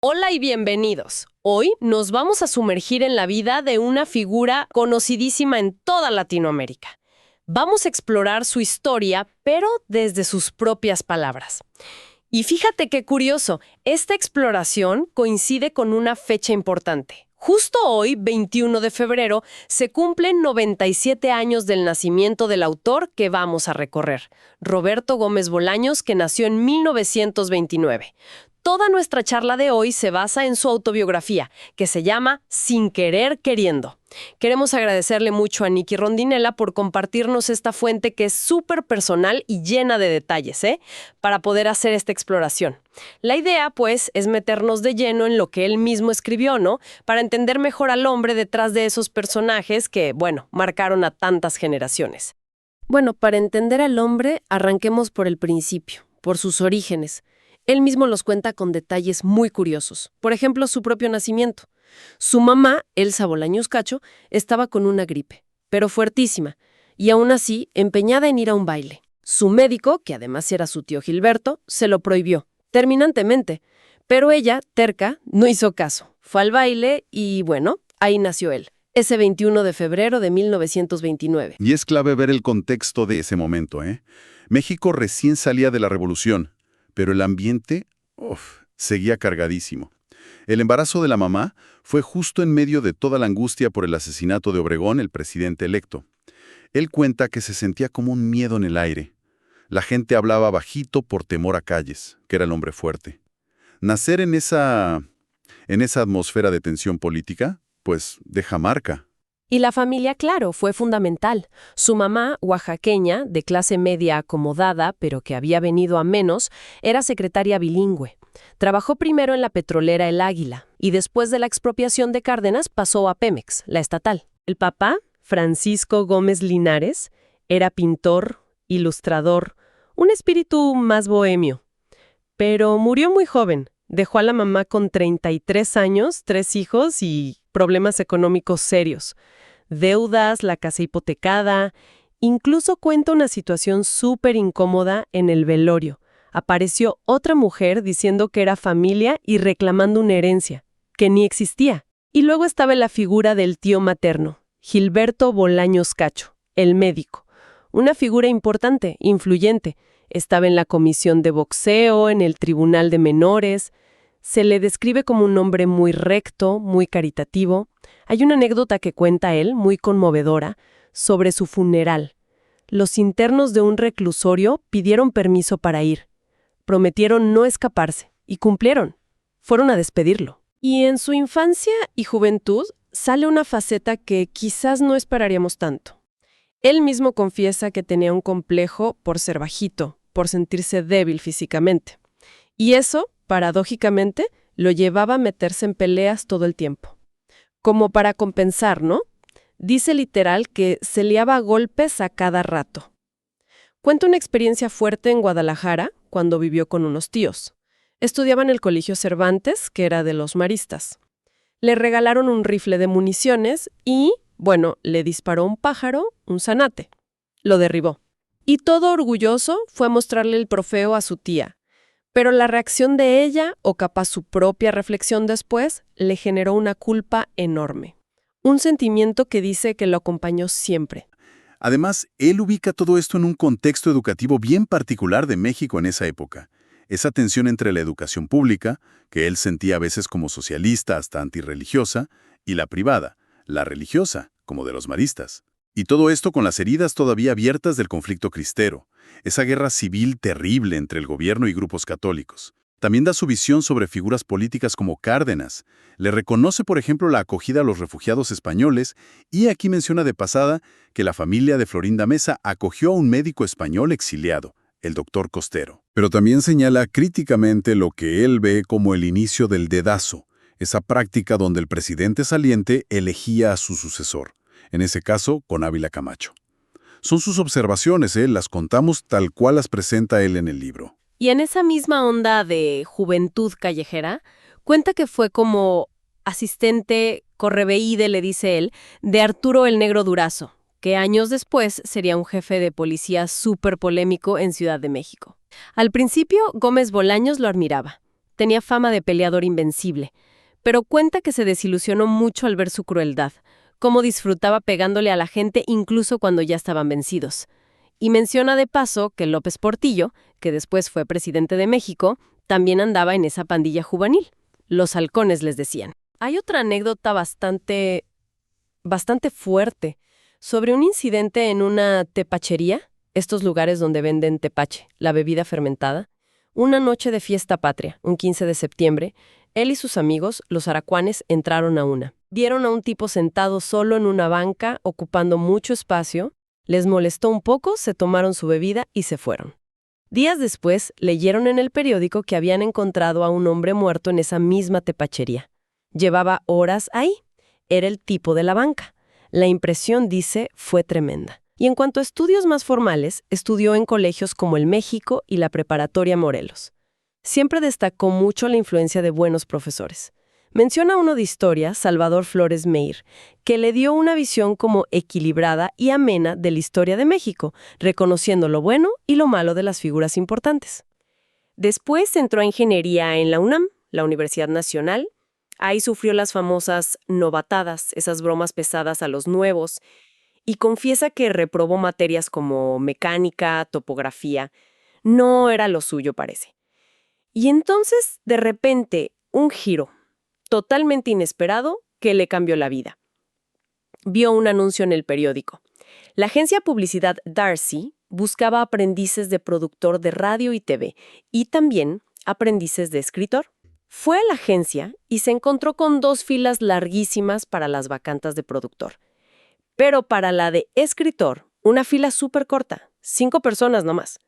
Hola y bienvenidos. Hoy nos vamos a sumergir en la vida de una figura conocidísima en toda Latinoamérica. Vamos a explorar su historia, pero desde sus propias palabras. Y fíjate qué curioso, esta exploración coincide con una fecha importante. Justo hoy, 21 de febrero, se cumplen 97 años del nacimiento del autor que vamos a recorrer, Roberto Gómez Bolaños, que nació en 1929. Toda nuestra charla de hoy se basa en su autobiografía, que se llama Sin querer queriendo. Queremos agradecerle mucho a Nicky Rondinella por compartirnos esta fuente que es súper personal y llena de detalles, para poder hacer esta exploración. La idea, pues, es meternos de lleno en lo que él mismo escribió, ¿no? Para entender mejor al hombre detrás de esos personajes que, marcaron a tantas generaciones. Bueno, para entender al hombre, arranquemos por el principio, por sus orígenes. Él mismo los cuenta con detalles muy curiosos. Por ejemplo, su propio nacimiento. Su mamá, Elsa Bolaños Cacho, estaba con una gripe, pero fuertísima, y aún así empeñada en ir a un baile. Su médico, que además era su tío Gilberto, se lo prohibió, terminantemente. Pero ella, terca, no hizo caso. Fue al baile y, ahí nació él. Ese 21 de febrero de 1929. Y es clave ver el contexto de ese momento, México recién salía de la Revolución, pero el ambiente, seguía cargadísimo. El embarazo de la mamá fue justo en medio de toda la angustia por el asesinato de Obregón, el presidente electo. Él cuenta que se sentía como un miedo en el aire. La gente hablaba bajito por temor a Calles, que era el hombre fuerte. Nacer en esa atmósfera de tensión política, pues deja marca. Y la familia, claro, fue fundamental. Su mamá, oaxaqueña, de clase media acomodada, pero que había venido a menos, era secretaria bilingüe. Trabajó primero en la petrolera El Águila y después de la expropiación de Cárdenas pasó a Pemex, la estatal. El papá, Francisco Gómez Linares, era pintor, ilustrador, un espíritu más bohemio. Pero murió muy joven. Dejó a la mamá con 33 años, 3 hijos y problemas económicos serios. Deudas, la casa hipotecada. Incluso cuenta una situación súper incómoda en el velorio. Apareció otra mujer diciendo que era familia y reclamando una herencia, que ni existía. Y luego estaba la figura del tío materno, Gilberto Bolaños Cacho, el médico. Una figura importante, influyente. Estaba en la comisión de boxeo, en el tribunal de menores. Se le describe como un hombre muy recto, muy caritativo. Hay una anécdota que cuenta él, muy conmovedora, sobre su funeral. Los internos de un reclusorio pidieron permiso para ir. Prometieron no escaparse, y cumplieron. Fueron a despedirlo. Y en su infancia y juventud sale una faceta que quizás no esperaríamos tanto. Él mismo confiesa que tenía un complejo por ser bajito, por sentirse débil físicamente. Y eso, paradójicamente, lo llevaba a meterse en peleas todo el tiempo. Como para compensar, ¿no? Dice literal que se liaba a golpes a cada rato. Cuenta una experiencia fuerte en Guadalajara cuando vivió con unos tíos. Estudiaba en el Colegio Cervantes, que era de los maristas. Le regalaron un rifle de municiones y, le disparó un pájaro, un zanate. Lo derribó. Y todo orgulloso fue a mostrarle el trofeo a su tía. Pero la reacción de ella, o capaz su propia reflexión después, le generó una culpa enorme. Un sentimiento que dice que lo acompañó siempre. Además, él ubica todo esto en un contexto educativo bien particular de México en esa época. Esa tensión entre la educación pública, que él sentía a veces como socialista hasta antirreligiosa, y la privada, la religiosa, como de los maristas. Y todo esto con las heridas todavía abiertas del conflicto cristero, esa guerra civil terrible entre el gobierno y grupos católicos. También da su visión sobre figuras políticas como Cárdenas. Le reconoce, por ejemplo, la acogida a los refugiados españoles y aquí menciona de pasada que la familia de Florinda Mesa acogió a un médico español exiliado, el doctor Costero. Pero también señala críticamente lo que él ve como el inicio del dedazo, esa práctica donde el presidente saliente elegía a su sucesor, en ese caso con Ávila Camacho. Son sus observaciones, las contamos tal cual las presenta él en el libro. Y en esa misma onda de juventud callejera, cuenta que fue como asistente correveíde, le dice él, de Arturo el Negro Durazo, que años después sería un jefe de policía súper polémico en Ciudad de México. Al principio, Gómez Bolaños lo admiraba. Tenía fama de peleador invencible, pero cuenta que se desilusionó mucho al ver su crueldad, cómo disfrutaba pegándole a la gente incluso cuando ya estaban vencidos. Y menciona de paso que López Portillo, que después fue presidente de México, también andaba en esa pandilla juvenil. Los halcones les decían. Hay otra anécdota bastante fuerte sobre un incidente en una tepachería, estos lugares donde venden tepache, la bebida fermentada. Una noche de fiesta patria, un 15 de septiembre, él y sus amigos, los aracuanes, entraron a una. Vieron a un tipo sentado solo en una banca, ocupando mucho espacio. Les molestó un poco, se tomaron su bebida y se fueron. Días después, leyeron en el periódico que habían encontrado a un hombre muerto en esa misma tepachería. Llevaba horas ahí. Era el tipo de la banca. La impresión, dice, fue tremenda. Y en cuanto a estudios más formales, estudió en colegios como el México y la Preparatoria Morelos. Siempre destacó mucho la influencia de buenos profesores. Menciona uno de historia, Salvador Flores Meir, que le dio una visión como equilibrada y amena de la historia de México, reconociendo lo bueno y lo malo de las figuras importantes. Después entró a ingeniería en la UNAM, la Universidad Nacional. Ahí sufrió las famosas novatadas, esas bromas pesadas a los nuevos, y confiesa que reprobó materias como mecánica, topografía. No era lo suyo, parece. Y entonces, de repente, un giro totalmente inesperado que le cambió la vida. Vio un anuncio en el periódico. La agencia publicidad Darcy buscaba aprendices de productor de radio y TV y también aprendices de escritor. Fue a la agencia y se encontró con 2 filas larguísimas para las vacantes de productor. Pero para la de escritor, una fila súper corta, 5 personas nomás.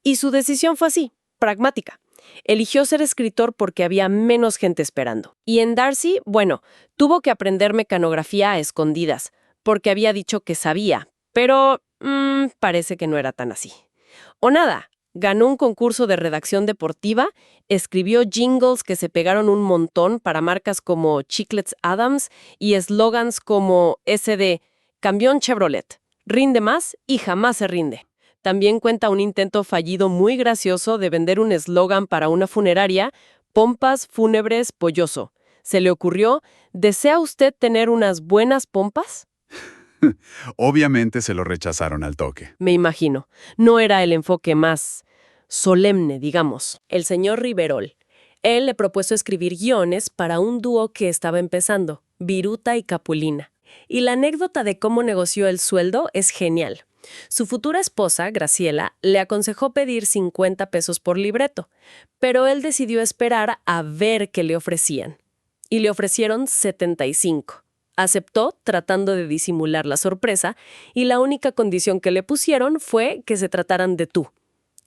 Y su decisión fue así, pragmática. Eligió ser escritor porque había menos gente esperando. Y en Darcy, bueno, tuvo que aprender mecanografía a escondidas, porque había dicho que sabía, pero parece que no era tan así. O nada, ganó un concurso de redacción deportiva, escribió jingles que se pegaron un montón para marcas como Chiclets Adams y eslogans como ese de Camión Chevrolet, rinde más y jamás se rinde. También cuenta un intento fallido muy gracioso de vender un eslogan para una funeraria, pompas fúnebres Polloso. Se le ocurrió, ¿desea usted tener unas buenas pompas? Obviamente se lo rechazaron al toque. Me imagino. No era el enfoque más solemne, digamos. El señor Riverol. Él le propuso escribir guiones para un dúo que estaba empezando, Viruta y Capulina. Y la anécdota de cómo negoció el sueldo es genial. Su futura esposa, Graciela, le aconsejó pedir 50 pesos por libreto, pero él decidió esperar a ver qué le ofrecían. Y le ofrecieron 75. Aceptó, tratando de disimular la sorpresa, y la única condición que le pusieron fue que se trataran de tú.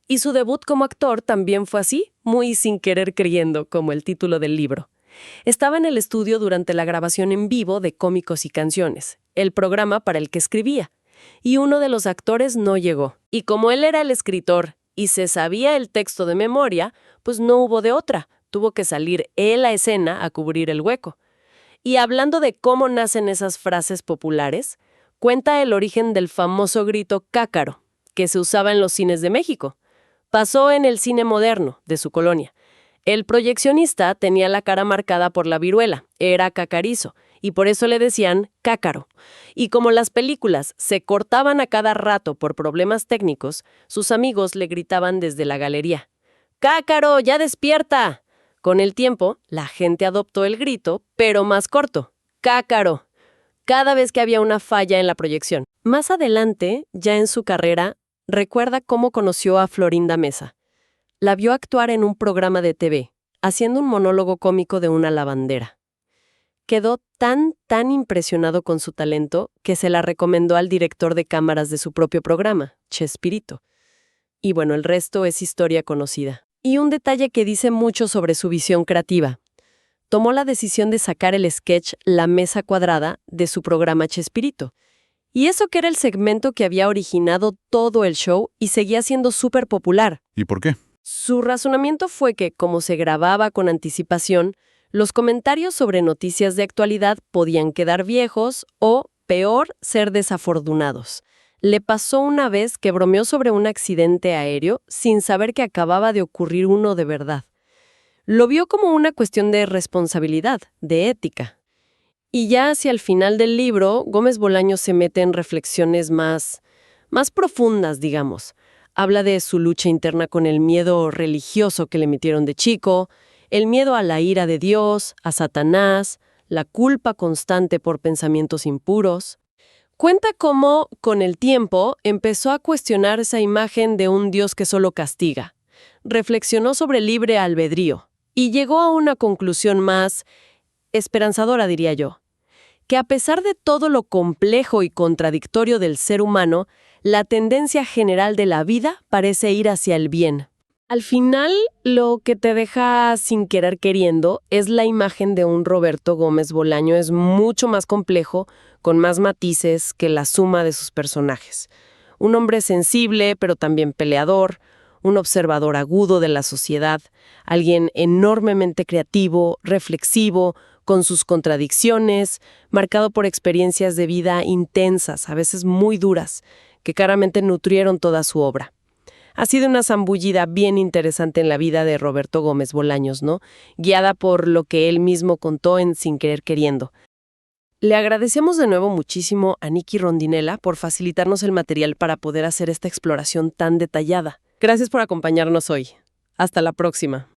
Y su debut como actor también fue así, muy sin querer creyendo, como el título del libro. Estaba en el estudio durante la grabación en vivo de Cómicos y Canciones, el programa para el que escribía. Y uno de los actores no llegó. Y como él era el escritor y se sabía el texto de memoria, pues no hubo de otra. Tuvo que salir él a escena a cubrir el hueco. Y hablando de cómo nacen esas frases populares, cuenta el origen del famoso grito cácaro, que se usaba en los cines de México. Pasó en el cine moderno de su colonia. El proyeccionista tenía la cara marcada por la viruela, era cacarizo, y por eso le decían cácaro. Y como las películas se cortaban a cada rato por problemas técnicos, sus amigos le gritaban desde la galería: ¡Cácaro, ya despierta! Con el tiempo, la gente adoptó el grito, pero más corto: ¡Cácaro! Cada vez que había una falla en la proyección. Más adelante, ya en su carrera, recuerda cómo conoció a Florinda Mesa. La vio actuar en un programa de TV, haciendo un monólogo cómico de una lavandera. Quedó tan impresionado con su talento que se la recomendó al director de cámaras de su propio programa, Chespirito. Y bueno, el resto es historia conocida. Y un detalle que dice mucho sobre su visión creativa. Tomó la decisión de sacar el sketch La Mesa Cuadrada de su programa Chespirito. Y eso que era el segmento que había originado todo el show y seguía siendo súper popular. ¿Y por qué? Su razonamiento fue que, como se grababa con anticipación, Los comentarios sobre noticias de actualidad podían quedar viejos o, peor, ser desafortunados. Le pasó una vez que bromeó sobre un accidente aéreo sin saber que acababa de ocurrir uno de verdad. Lo vio como una cuestión de responsabilidad, de ética. Y ya hacia el final del libro, Gómez Bolaños se mete en reflexiones más profundas, digamos. Habla de su lucha interna con el miedo religioso que le metieron de chico, el miedo a la ira de Dios, a Satanás, la culpa constante por pensamientos impuros. Cuenta cómo, con el tiempo, empezó a cuestionar esa imagen de un Dios que solo castiga. Reflexionó sobre el libre albedrío y llegó a una conclusión más esperanzadora, diría yo, que a pesar de todo lo complejo y contradictorio del ser humano, la tendencia general de la vida parece ir hacia el bien. Al final, lo que te deja sin querer queriendo es la imagen de un Roberto Gómez Bolaño. Es mucho más complejo, con más matices que la suma de sus personajes. Un hombre sensible, pero también peleador, un observador agudo de la sociedad, alguien enormemente creativo, reflexivo, con sus contradicciones, marcado por experiencias de vida intensas, a veces muy duras, que claramente nutrieron toda su obra. Ha sido una zambullida bien interesante en la vida de Roberto Gómez Bolaños, ¿no? Guiada por lo que él mismo contó en Sin Querer Queriendo. Le agradecemos de nuevo muchísimo a Nikki Rondinella por facilitarnos el material para poder hacer esta exploración tan detallada. Gracias por acompañarnos hoy. Hasta la próxima.